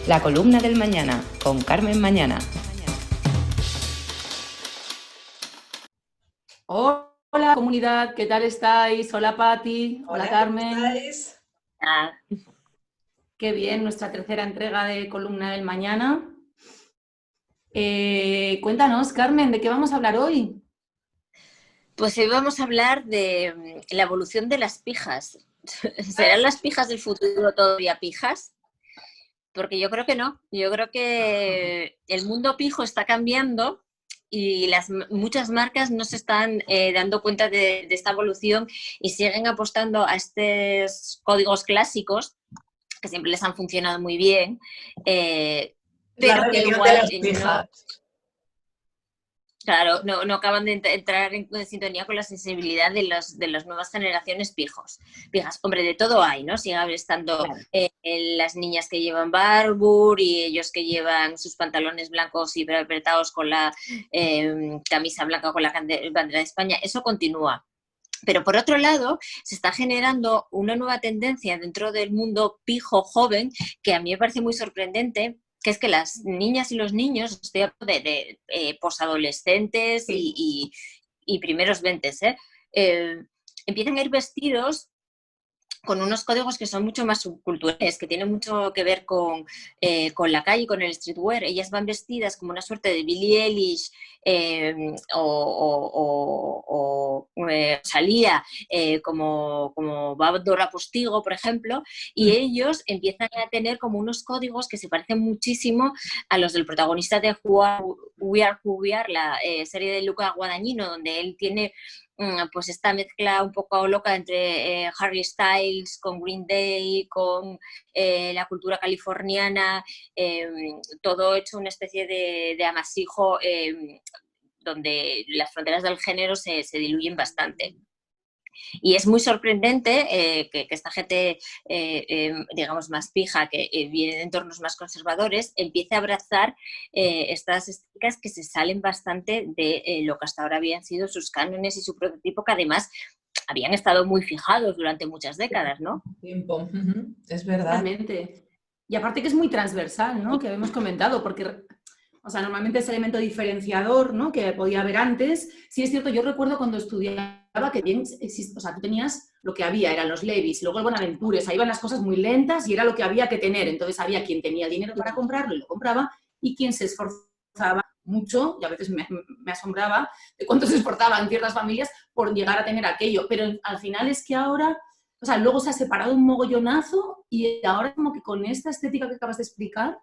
La columna del mañana, con Carmen Mañana. Hola comunidad, ¿qué tal estáis? Hola Pati, hola Carmen. ¿Cómo estáis? Qué bien, nuestra tercera entrega de Columna del Mañana. Cuéntanos, Carmen, ¿de qué vamos a hablar hoy? Pues hoy vamos a hablar de la evolución de las pijas. ¿Serán las pijas del futuro todavía pijas? Porque yo creo que no. Yo creo que el mundo pijo está cambiando y muchas marcas no se están dando cuenta de esta evolución y siguen apostando a estos códigos clásicos que siempre les han funcionado muy bien, pero que igual no. Claro, no acaban de entrar en sintonía con la sensibilidad de las nuevas generaciones pijas. Hombre, de todo hay, ¿no? Sigue estando las niñas que llevan Barbour y ellos que llevan sus pantalones blancos y apretados con la camisa blanca con la bandera de España. Eso continúa. Pero por otro lado, se está generando una nueva tendencia dentro del mundo pijo joven que a mí me parece muy sorprendente, que es que las niñas y los niños, estoy hablando de posadolescentes y primeros 20, empiezan a ir vestidos con unos códigos que son mucho más subculturales, que tienen mucho que ver con la calle, con el streetwear. Ellas van vestidas como una suerte de Billie Eilish o Salía, como va Dora Postigo, por ejemplo, y ellos empiezan a tener como unos códigos que se parecen muchísimo a los del protagonista de We Are Who We Are, la serie de Luca Guadagnino, donde él tiene pues esta mezcla un poco loca entre Harry Styles con Green Day, con la cultura californiana, todo hecho una especie de amasijo donde las fronteras del género se diluyen bastante. Y es muy sorprendente que esta gente, digamos, más pija, que viene de entornos más conservadores, empiece a abrazar estas estéticas que se salen bastante de lo que hasta ahora habían sido sus cánones y su prototipo, que además habían estado muy fijados durante muchas décadas, ¿no? Tiempo. Es verdad. Realmente. Y aparte que es muy transversal, ¿no? Que habíamos comentado, porque... O sea, normalmente ese elemento diferenciador, ¿no? Que podía haber antes. Sí, es cierto, yo recuerdo cuando estudiaba que bien existe, o sea, tú tenías lo que había, eran los Levi's, luego el Bonaventure, ahí iban las cosas muy lentas y era lo que había que tener. Entonces había quien tenía el dinero para comprarlo y lo compraba, y quien se esforzaba mucho, y a veces me asombraba de cuánto se esforzaban ciertas familias por llegar a tener aquello. Pero al final es que ahora, o sea, luego se ha separado un mogollonazo y ahora como que con esta estética que acabas de explicar,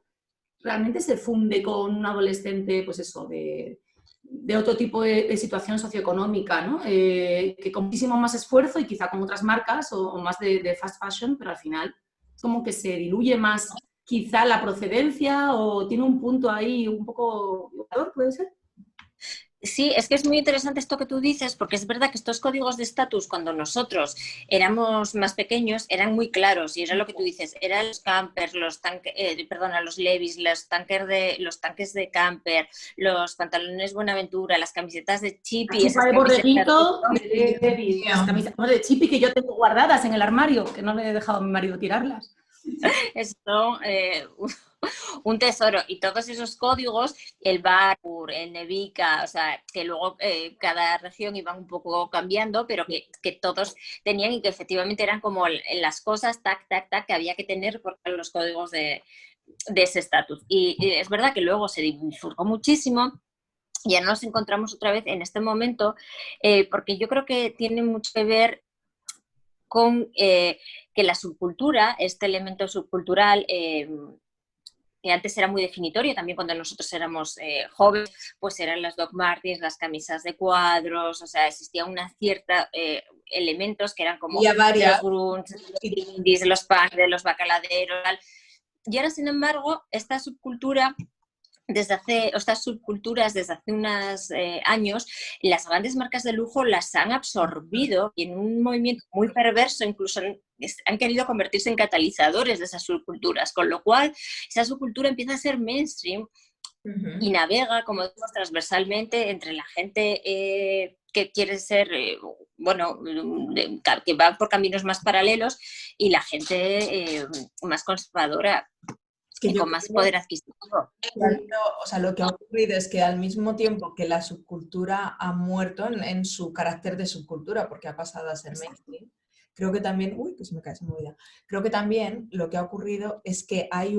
realmente se funde con un adolescente, pues eso, de otro tipo de situación socioeconómica, ¿no? Que con muchísimo más esfuerzo y quizá con otras marcas o más de fast fashion, pero al final es como que se diluye más quizá la procedencia o tiene un punto ahí un poco ¿puede ser? Sí, es que es muy interesante esto que tú dices, porque es verdad que estos códigos de estatus, cuando nosotros éramos más pequeños, eran muy claros, y era lo que tú dices, eran los campers, los Levi's, los tanques de camper, los pantalones Buenaventura, las camisetas de Chippy, La chupa de borreguito, de Levi's, las camisetas de Chippy que yo tengo guardadas en el armario, que no le he dejado a mi marido tirarlas. Esto, un tesoro. Y todos esos códigos, el Barbour, el Nevica, o sea, que luego cada región iban un poco cambiando, pero que todos tenían y que efectivamente eran como las cosas, tac, tac, tac, que había que tener por los códigos de ese estatus. Y es verdad que luego se bifurcó muchísimo. Ya nos encontramos otra vez en este momento, porque yo creo que tiene mucho que ver con que la subcultura, este elemento subcultural, que antes era muy definitorio, también cuando nosotros éramos jóvenes, pues eran las Doc Martens, las camisas de cuadros, o sea, existía una cierta elementos que eran como los grunge, los punks, los bacaladeros, tal. Y ahora, sin embargo, esta subcultura estas subculturas desde hace unos años, las grandes marcas de lujo las han absorbido y en un movimiento muy perverso incluso han querido convertirse en catalizadores de esas subculturas, con lo cual esa subcultura empieza a ser mainstream y navega, como decimos, transversalmente entre la gente que quiere ser, que va por caminos más paralelos y la gente más conservadora. que y yo con más poder adquisitivo. o sea, lo que ha ocurrido es que al mismo tiempo que la subcultura ha muerto en su carácter de subcultura, porque ha pasado a ser mainstream, creo que también, uy, que se me cae, se me olvida. Creo que también lo que ha ocurrido es que hay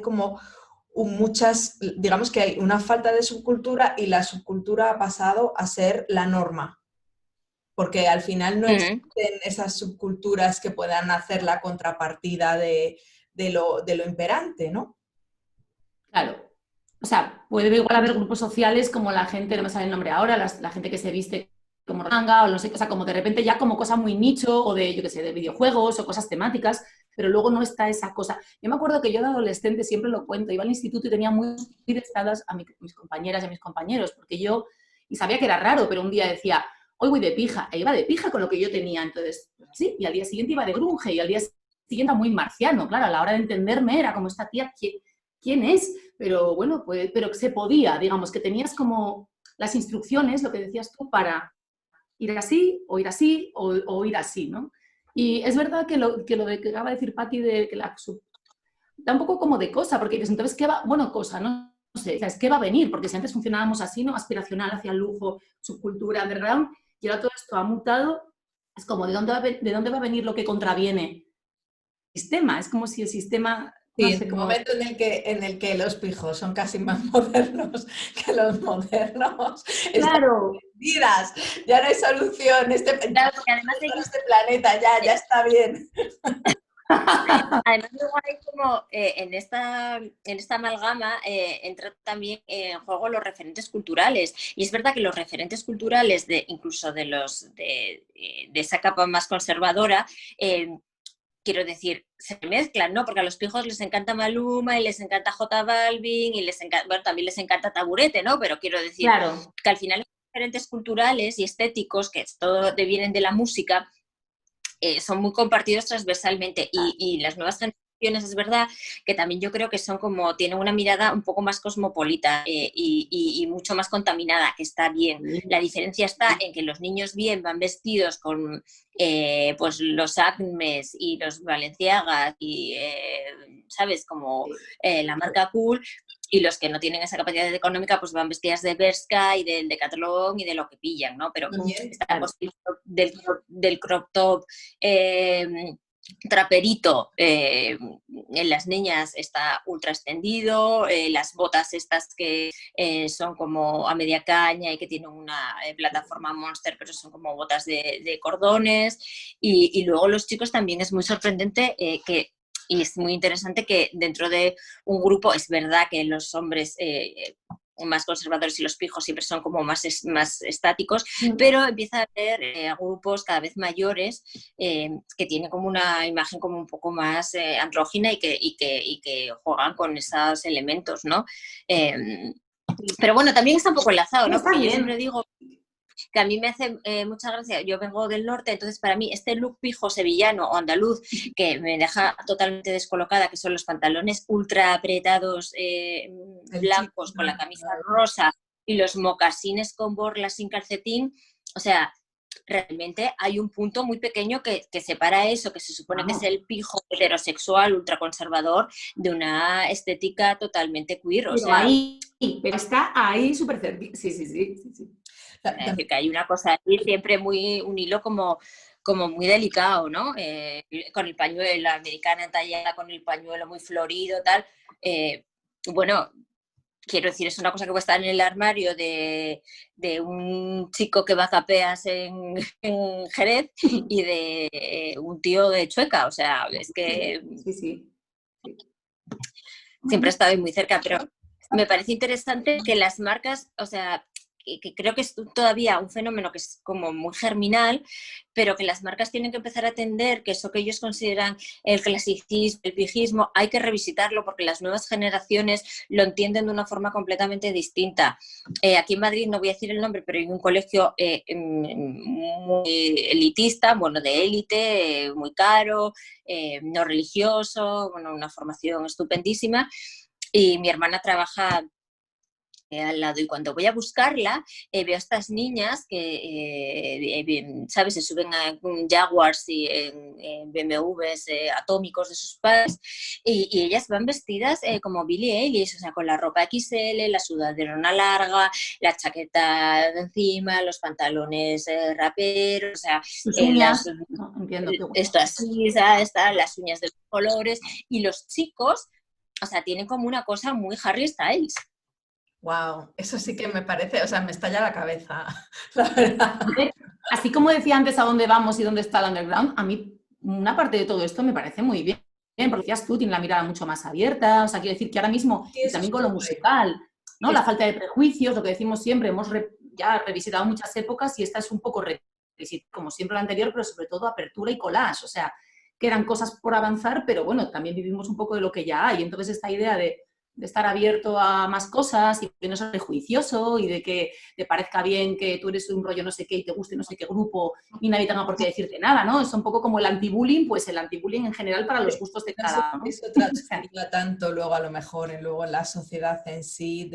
como muchas, digamos que hay una falta de subcultura y la subcultura ha pasado a ser la norma. Porque al final no existen esas subculturas que puedan hacer la contrapartida de lo imperante, ¿no? Claro. O sea, puede igual haber grupos sociales como la gente, no me sale el nombre ahora, la gente que se viste como manga o no sé, o sea, como de repente ya como cosa muy nicho o de, yo qué sé, de videojuegos o cosas temáticas, pero luego no está esa cosa. Yo me acuerdo que yo de adolescente, siempre lo cuento, iba al instituto y tenía muy estadas a mis compañeras y a mis compañeros, porque yo, y sabía que era raro, pero un día decía, hoy voy de pija, e iba de pija con lo que yo tenía, entonces, pues, sí, y al día siguiente iba de grunge, y al día siguiente muy marciano, claro, a la hora de entenderme era como esta tía, ¿quién es? Pero bueno, pues, pero se podía, digamos, que tenías como las instrucciones, lo que decías tú, para ir así, o ir así, o ir así, ¿no? Y es verdad que lo que acaba de decir Patti de que da un poco como de cosa, porque dices, entonces, ¿qué va? Bueno, cosa, ¿no? No sé, ¿qué va a venir? Porque si antes funcionábamos así, ¿no? Aspiracional hacia el lujo, subcultura, underground, y ahora todo esto ha mutado, es como, ¿de dónde va a venir lo que contraviene el sistema? Es como si el sistema, Sí, no en sé un cómo... momento en el que los pijos son casi más modernos que los modernos, están Claro, perdidas, ya no hay solución, Claro, porque además este planeta, ya está bien. además, luego hay como en esta amalgama entra también en juego los referentes culturales. Y es verdad que los referentes culturales, incluso de esa capa más conservadora, quiero decir, se mezclan, ¿no? Porque a los pijos les encanta Maluma y les encanta J Balvin y bueno, también les encanta Taburete, ¿no? Pero quiero decir claro. que al final los referentes culturales y estéticos, que todo vienen de la música, son muy compartidos transversalmente y las nuevas generaciones es verdad que también yo creo que son como, tienen una mirada un poco más cosmopolita y mucho más contaminada, que está bien. La diferencia está en que los niños bien van vestidos con pues los Acmes y los Balenciagas y, ¿sabes? Como la marca cool, y los que no tienen esa capacidad económica pues van vestidas de Bershka y del Decathlon y de lo que pillan, ¿no? Pero esta cosa del crop top traperito en las niñas está ultra extendido, las botas estas que son como a media caña y que tienen una plataforma Monster, pero son como botas de cordones, y luego los chicos también es muy sorprendente y es muy interesante que dentro de un grupo, es verdad que los hombres más conservadores y los pijos siempre son como más estáticos, pero empieza a haber grupos cada vez mayores que tienen como una imagen como un poco más andrógina y que juegan con esos elementos, ¿no? Pero bueno, también está un poco enlazado, ¿no? Porque yo siempre digo que a mí me hace mucha gracia, yo vengo del norte, entonces para mí este look pijo sevillano o andaluz que me deja totalmente descolocada, que son los pantalones ultra apretados blancos con la camisa rosa y los mocasines con borlas sin calcetín, o sea, realmente hay un punto muy pequeño que separa eso, que se supone que es el pijo heterosexual ultraconservador, de una estética totalmente queer, o sea... Pero está ahí súper cerca. Sí. Es decir, que hay una cosa ahí siempre un hilo como muy delicado, ¿no? Con el pañuelo, la americana entallada con el pañuelo muy florido, tal. Bueno, quiero decir, es una cosa que va a estar en el armario de un chico que va a capeas en Jerez y de un tío de Chueca, o sea, es que siempre ha estado muy cerca, pero me parece interesante que las marcas, o sea, que creo que es todavía un fenómeno que es como muy germinal, pero que las marcas tienen que empezar a entender que eso que ellos consideran el clasicismo, el pijismo, hay que revisitarlo porque las nuevas generaciones lo entienden de una forma completamente distinta. Aquí en Madrid, no voy a decir el nombre, pero hay un colegio muy elitista, bueno, de élite, muy caro, no religioso, bueno, una formación estupendísima, y mi hermana trabaja al lado, y cuando voy a buscarla veo a estas niñas que, ¿sabes? Se suben a Jaguars y en BMWs atómicos de sus padres y ellas van vestidas como Billie Eilish, o sea, con la ropa XL, la sudaderona larga, la chaqueta de encima, los pantalones raperos, o sea, Tus uñas, las, no, entiendo. esto así, ¿sabes? Las uñas de los colores, y los chicos, o sea, tienen como una cosa muy Harry Styles. Wow, eso sí que me parece, o sea, me estalla la cabeza, la verdad. Así como decía antes a dónde vamos y dónde está el underground, a mí una parte de todo esto me parece muy bien, porque decías tú, tiene la mirada mucho más abierta, o sea, quiero decir que ahora mismo, Sí, y eso también es con lo muy musical, ¿no? La falta de prejuicios, lo que decimos siempre, hemos ya revisitado muchas épocas y esta es un poco como siempre la anterior, pero sobre todo apertura y collage, o sea, quedan cosas por avanzar, pero bueno, también vivimos un poco de lo que ya hay, entonces esta idea de estar abierto a más cosas y de no ser prejuicioso y de que te parezca bien que tú eres un rollo no sé qué y te guste no sé qué grupo y nadie tenga por qué decirte nada, ¿no? Es un poco como el anti-bullying, pues el anti-bullying en general para los gustos de cada uno, ¿no? Eso transpira tanto luego a lo mejor luego en la sociedad en sí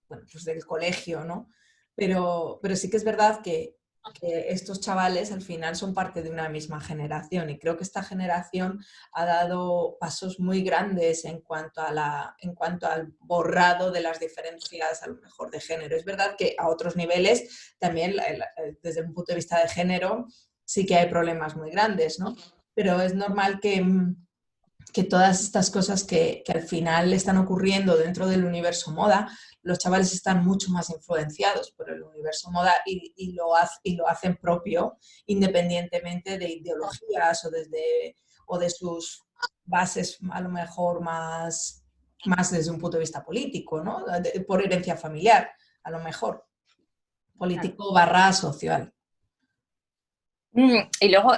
bueno, pues del colegio, ¿no? Pero sí que es verdad que estos chavales al final son parte de una misma generación y creo que esta generación ha dado pasos muy grandes en cuanto al borrado de las diferencias a lo mejor de género. Es verdad que a otros niveles también desde un punto de vista de género sí que hay problemas muy grandes, ¿no? Pero es normal que todas estas cosas que al final están ocurriendo dentro del universo moda, los chavales están mucho más influenciados por el universo moda y lo hacen propio independientemente de ideologías o de sus bases a lo mejor más desde un punto de vista político, ¿no? Por herencia familiar, a lo mejor, político barra social. Y luego,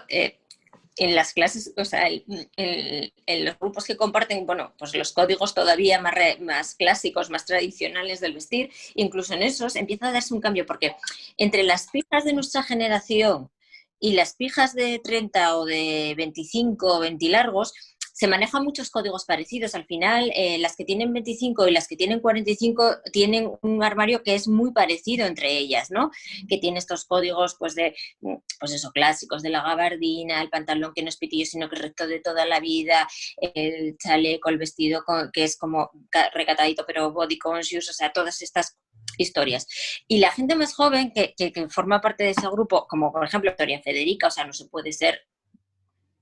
en las clases, o sea, en los grupos que comparten, bueno, pues los códigos todavía más clásicos, más tradicionales del vestir, incluso en esos empieza a darse un cambio, porque entre las pijas de nuestra generación y las pijas de 30 o de 25 o 20 largos, se manejan muchos códigos parecidos. Al final, las que tienen 25 y las que tienen 45 tienen un armario que es muy parecido entre ellas, ¿no? Que tiene estos códigos, pues eso, clásicos, de la gabardina, el pantalón que no es pitillo sino que es recto de toda la vida, el chaleco, el vestido que es como recatadito pero body conscious, o sea, todas estas historias. Y la gente más joven que forma parte de ese grupo, como por ejemplo Victoria Federica, o sea, no se puede ser,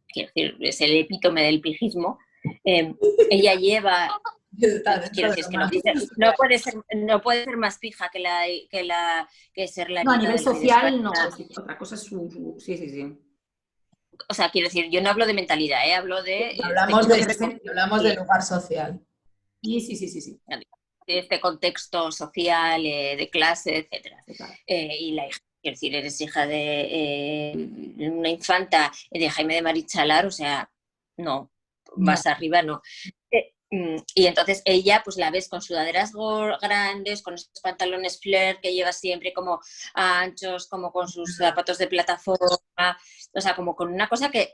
quiero decir, es el epítome del pijismo, ella lleva... Quiero decir, es que no puede ser más pija que ser la No, a nieta nivel del rey de social no, España. sí, otra cosa es sí, sí, sí. O sea, quiero decir, yo no hablo de mentalidad, hablo de Hablamos del lugar social. Sí, sí, sí, sí, sí. de este contexto social, de clase, etcétera. Sí, claro. Y la hija, quiero decir, eres hija de una infanta de Jaime de Marichalar, o sea, no, más arriba no. Y entonces ella, pues la ves con sudaderas grandes, con esos pantalones flair que lleva siempre como anchos, como con sus zapatos de plataforma, o sea, como con una cosa que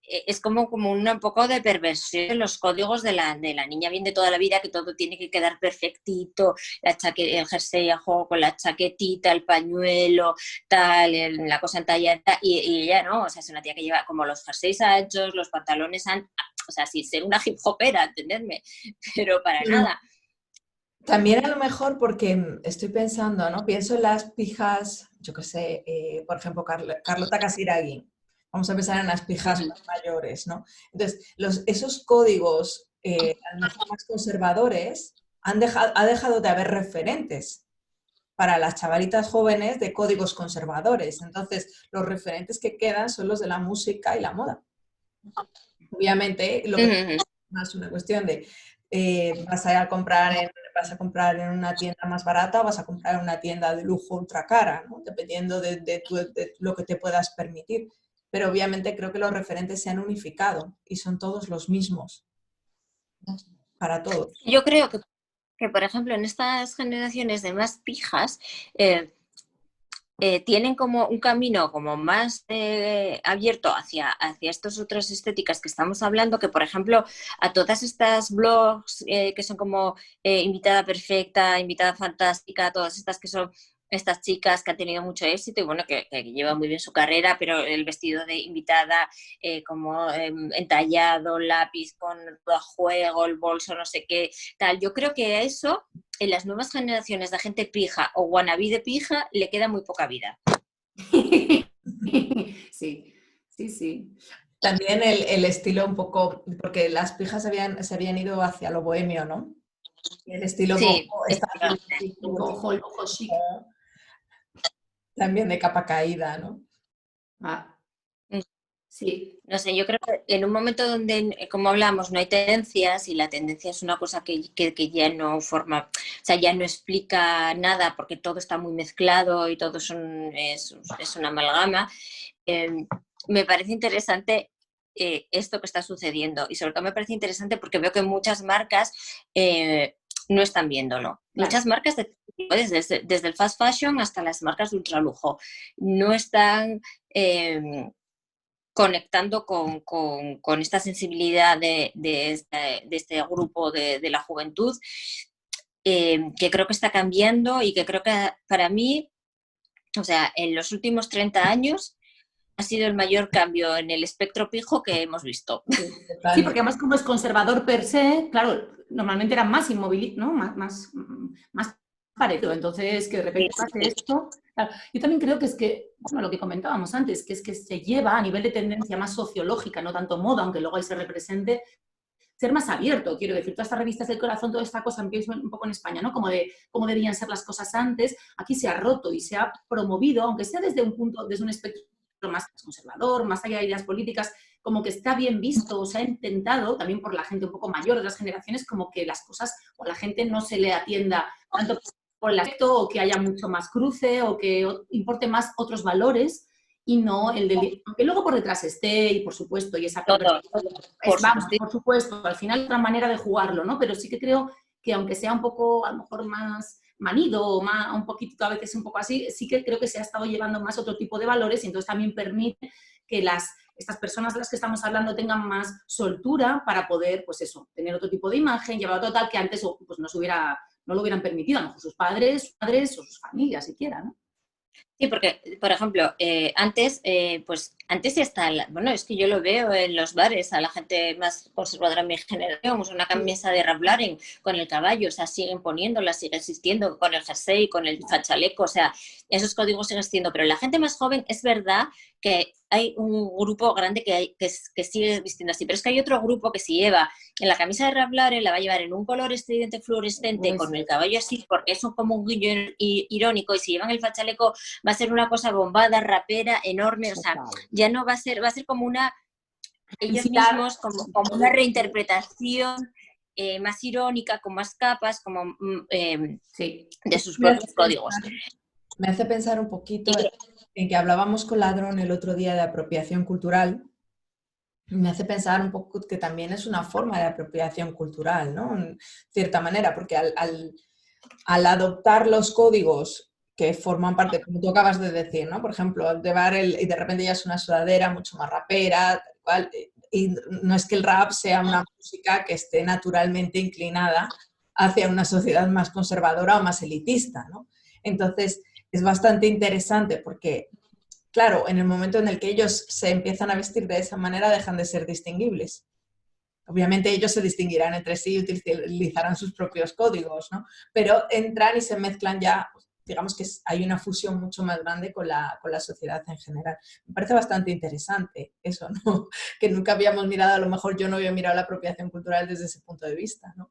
es como un poco de perversión en los códigos de la niña bien de toda la vida, que todo tiene que quedar perfectito, el jersey a juego con la chaquetita, el pañuelo, tal, la cosa entallada, y ella no, o sea, es una tía que lleva como los jerseys anchos, los pantalones o sea, sin ser una hip hopera, entendedme, pero para nada. También a lo mejor porque estoy pensando, ¿no? Pienso en las pijas, yo qué sé, por ejemplo, Carlota Casiraghi. Vamos a pensar en las pijas más mayores, ¿no? Entonces, esos códigos a lo mejor más conservadores ha dejado de haber referentes para las chavalitas jóvenes de códigos conservadores. Entonces, los referentes que quedan son los de la música y la moda. Obviamente, lo que es más una cuestión de vas a comprar en una tienda más barata o vas a comprar en una tienda de lujo ultra cara, ¿no? Dependiendo de lo que te puedas permitir. Pero obviamente creo que los referentes se han unificado y son todos los mismos para todos. Yo creo que por ejemplo, en estas generaciones de más pijas, tienen como un camino como más abierto hacia estas otras estéticas que estamos hablando, que por ejemplo a todas estas blogs que son como invitada perfecta, invitada fantástica, todas estas que son estas chicas que han tenido mucho éxito y bueno, que llevan muy bien su carrera, pero el vestido de invitada como entallado, lápiz con todo a juego, el bolso, no sé qué, tal. Yo creo que a eso, en las nuevas generaciones de gente pija o wannabe de pija, le queda muy poca vida. Sí, sí, sí. También el estilo un poco, porque las pijas se habían ido hacia lo bohemio, ¿no? El estilo Sí, boho está El ojo chic. también de capa caída, ¿no? Ah, sí. no sé, yo creo que en un momento donde, como hablamos, no hay tendencias y la tendencia es una cosa que ya no forma, o sea, ya no explica nada porque todo está muy mezclado y todo es una amalgama, me parece interesante esto que está sucediendo y sobre todo me parece interesante porque veo que muchas marcas no están viéndolo. Claro. Muchas marcas, desde el fast fashion hasta las marcas de ultralujo, no están conectando con esta sensibilidad de este grupo de la juventud, que creo que está cambiando y que creo que para mí, o sea, en los últimos 30 años ha sido el mayor cambio en el espectro pijo que hemos visto. Sí, porque además como es conservador per se, claro, normalmente era más inmovilista, ¿no? Más parecido. Entonces, que de repente pase esto. Claro, yo también creo que es que, bueno, lo que comentábamos antes, que es que se lleva a nivel de tendencia más sociológica, no tanto moda, aunque luego ahí se represente, ser más abierto, quiero decir, todas estas revistas del corazón, toda esta cosa, empiezo un poco en España, ¿no? Como de cómo debían ser las cosas antes, aquí se ha roto y se ha promovido, aunque sea desde un espectro más conservador, más allá de ideas políticas, como que está bien visto, o se ha intentado, también por la gente un poco mayor de las generaciones, como que las cosas o a la gente no se le atienda tanto por el aspecto o que haya mucho más cruce o que importe más otros valores y no el del... Aunque luego por detrás esté y por supuesto, y esa... Vamos, por supuesto, al final otra manera de jugarlo, ¿no? Pero sí que creo que aunque sea un poco, a lo mejor más manido o más, un poquito a veces un poco así, sí que creo que se ha estado llevando más otro tipo de valores y entonces también permite que estas personas de las que estamos hablando tengan más soltura para poder, pues eso, tener otro tipo de imagen, llevar otro tal que antes pues no lo hubieran permitido, a lo mejor sus padres o sus familias siquiera, ¿no? Sí, porque, por ejemplo, antes ya está, bueno, es que yo lo veo en los bares, a la gente más conservadora de mi generación, una camisa de Ralph Lauren con el caballo, o sea, siguen poniéndola, sigue existiendo, con el jersey, con el fachaleco, o sea, esos códigos siguen existiendo, pero la gente más joven es verdad que hay un grupo grande que sigue vistiendo así, pero es que hay otro grupo que si lleva en la camisa de Ralph Lauren la va a llevar en un color estridente fluorescente con el caballo así, porque es como un guiño irónico, y si llevan el fachaleco va a ser una cosa bombada, rapera, enorme, o sea, ya no va a ser como ellos mismos, como una reinterpretación más irónica, con más capas, como de sus propios códigos. Me hace pensar un poquito en que hablábamos con Ladrón el otro día de apropiación cultural. Me hace pensar un poco que también es una forma de apropiación cultural, ¿no? En cierta manera, porque al adoptar los códigos que forman parte, como tú acabas de decir, ¿no? Por ejemplo, llevar y de repente ya es una sudadera mucho más rapera, tal cual, y no es que el rap sea una música que esté naturalmente inclinada hacia una sociedad más conservadora o más elitista, ¿no? Entonces, es bastante interesante porque, claro, en el momento en el que ellos se empiezan a vestir de esa manera, dejan de ser distinguibles. Obviamente ellos se distinguirán entre sí y utilizarán sus propios códigos, ¿no? Pero entran y se mezclan ya, digamos que hay una fusión mucho más grande con la sociedad en general. Me parece bastante interesante eso, ¿no? Que nunca habíamos mirado, a lo mejor yo no había mirado la apropiación cultural desde ese punto de vista, ¿no?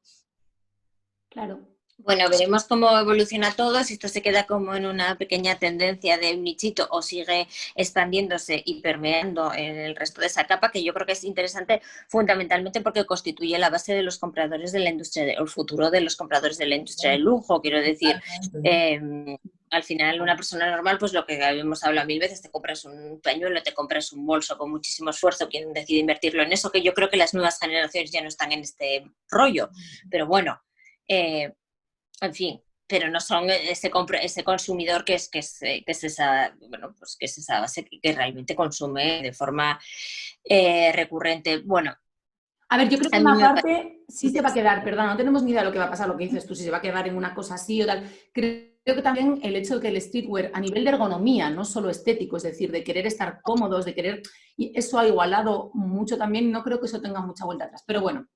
Claro. Bueno, veremos cómo evoluciona todo, si esto se queda como en una pequeña tendencia de un nichito o sigue expandiéndose y permeando en el resto de esa capa, que yo creo que es interesante fundamentalmente porque constituye la base de los compradores de la industria, el futuro de los compradores de la industria del lujo, quiero decir. Al final, una persona normal, pues lo que hemos hablado 1000 veces, te compras un pañuelo, te compras un bolso con muchísimo esfuerzo, quien decide invertirlo en eso, que yo creo que las nuevas generaciones ya no están en este rollo, pero bueno, en fin, pero no son ese consumidor que es esa, bueno, pues que es esa base que realmente consume de forma recurrente. Bueno, A ver, yo creo que a mí una me parte sí se va a quedar, perdón, no tenemos ni idea de lo que va a pasar, lo que dices tú, si se va a quedar en una cosa así o tal. Creo que también el hecho de que el streetwear a nivel de ergonomía, no solo estético, es decir, de querer estar cómodos, de querer, y eso ha igualado mucho también, no creo que eso tenga mucha vuelta atrás. Pero bueno,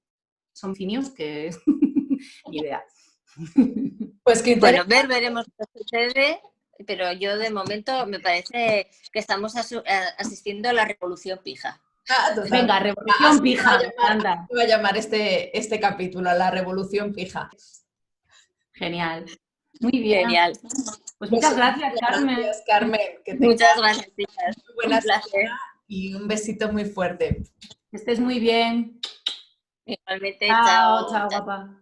son finios que ni idea. Pues que Bueno, veremos qué sucede, pero yo de momento me parece que estamos asistiendo a la revolución pija. Venga, revolución pija, anda. Va a llamar este capítulo, la revolución pija. Genial. Muy bien. Genial. Pues muchas gracias, Carmen. Gracias, Carmen. Que Muchas gracias, chicas. muy buena Un placer. semana y un besito muy fuerte. Que estés muy bien. Igualmente, Chao, chao. chao, guapa.